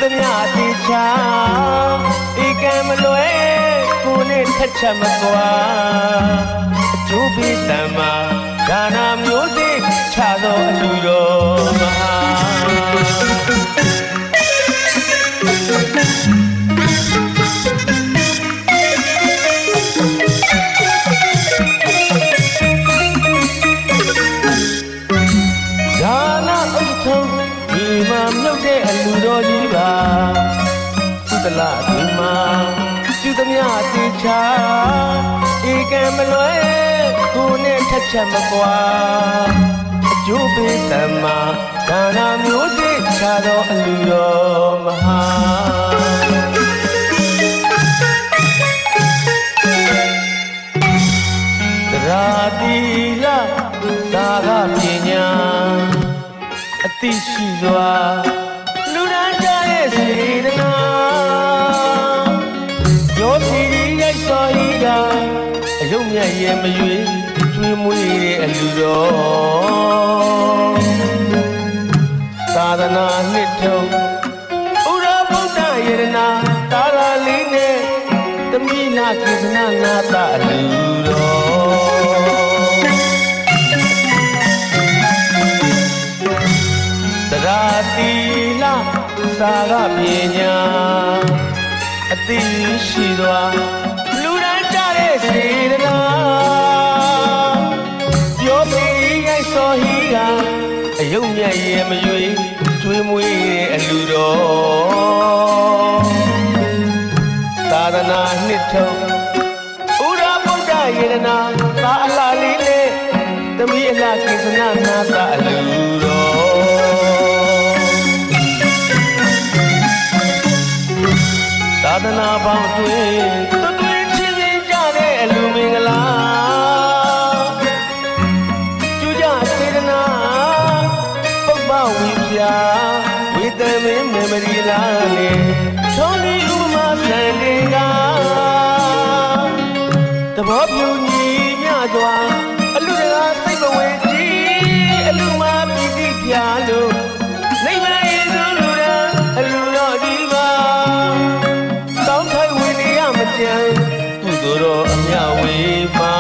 သမျှတေချာဧကံမလွဲကိုနဲ့ထက်ချက်မကွာအကျိုးပေးတမ်းမှာဒါနာမျိုးစိချသောအလူတော်မဟာဒါနာဥထုံးဒီမှာမြုပ်တဲ့အလူတော်ကြီးပါသုတလဒီမှာပြုသမျှတေချာဧကံမလွဲကိုနဲ့ထက်ချက်မကွာအကျိုးပေးတမ်းမှာဒါနာမျိုးစိချသောအလူတော်မဟာတရာတိလသာကပညာအသိရှိစွာလူရန်ကြရဲ့စေတနာရောစီရိုက်စော်ဤကအယုံမြတ်ရဲ့မရွေကျွေးမွေးတဲ့အလူတော်သာသနာနှစ်ထုံဥရဗုဒ္ဓယေရနာတာလာလေးနဲ့တမိနာကိစ္စနာနာတအလူတော်တရာတိလသာကပညာအသိရှိစွာလူရန်ကြတဲ့စေတနာပြောပြီးရိုက်စော်ဟီကအယုံမြတ်ရဲ့မရွေကျွေးမွေးတဲ့အလူတော်သာသနာနှစ်ထုံဥရဗုဒ္ဓယေရနာသာအလှလေးနဲ့တမိအလှကိစ္စနာနာတအလူတော်သာသနာပေါင်းတွင်တွင်ချင်းချင်းကြတဲ့အလူမင်္ဂလာကျူးကြစေတနာပုပ္ပဝိဖြာဝေသမင်းမေမရီလာလေထုံးဒီဥပမာစံတင်ကသဘောပြုညီမြစွာအလူတကာစိတ်ပဝေကြီးအလူမပီတိပြလို့နိဗ္ဗာန်ရည်သူလူရန်အလူတော်ဒီပါတောင်းထိုင်ဝင်နေရမကြံကုသိုလ်တော်အမြဝေပါ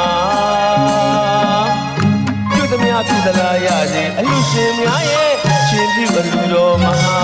ပြုသမျှပြုသလားရစေအလူရှင်များရဲ့ရှင်ပြုအလူတော်မဟာ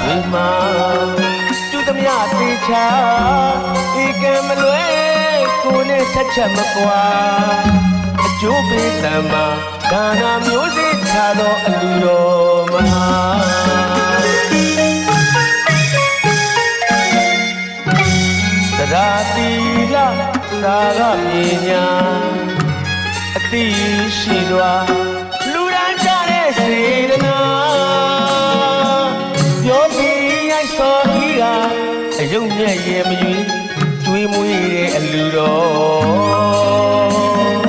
တွေမှာကျူသမျှတေချာဧကံမလွဲကိုနဲ့ထက်ချက်မကွာအကျိုးပေးတမ်းမှာဒါနာမျိုးစိချသောအလူတော်မဟာတရာတိလသာကပညာအသိရှိစွာလူရန်ကြတဲ့စေတနာပြောပြီးရိုက်စော်ဤကအယုံမြတ်ရဲ့မရွေကျွေးမွေးတဲ့အလူတော်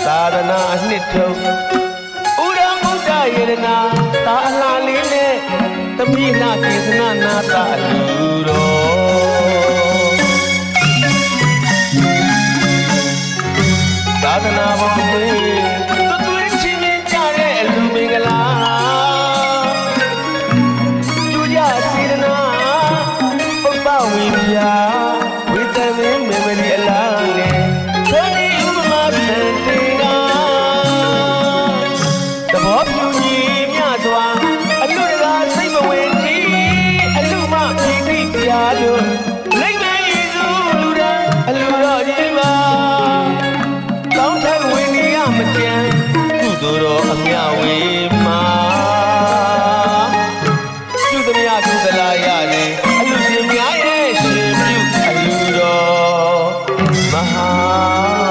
သာသနာနှစ်ထုံဥရဗုဒ္ဓယေရနာသာအလှလေးနဲ့တမိနာကိစ္စနာနာတအလူတော်သာသနာပေါင်းတွင်တွင်ချင်းချင်းကြတဲ့အလူမင်္ဂလာစေတနာပုပ္ပဝိဖြာဝေသမင်းမေမရီအလားနဲ့သွန်ဒီဥပမာစံတင်ကသဘောပြုညီမြစွာအလူတကာစိတ်ပဝေကြီးအလူမပီတိပြလို့လိမ့်မယ်ယေစုလူရန်အလူတော်ကြီးပါ မှာ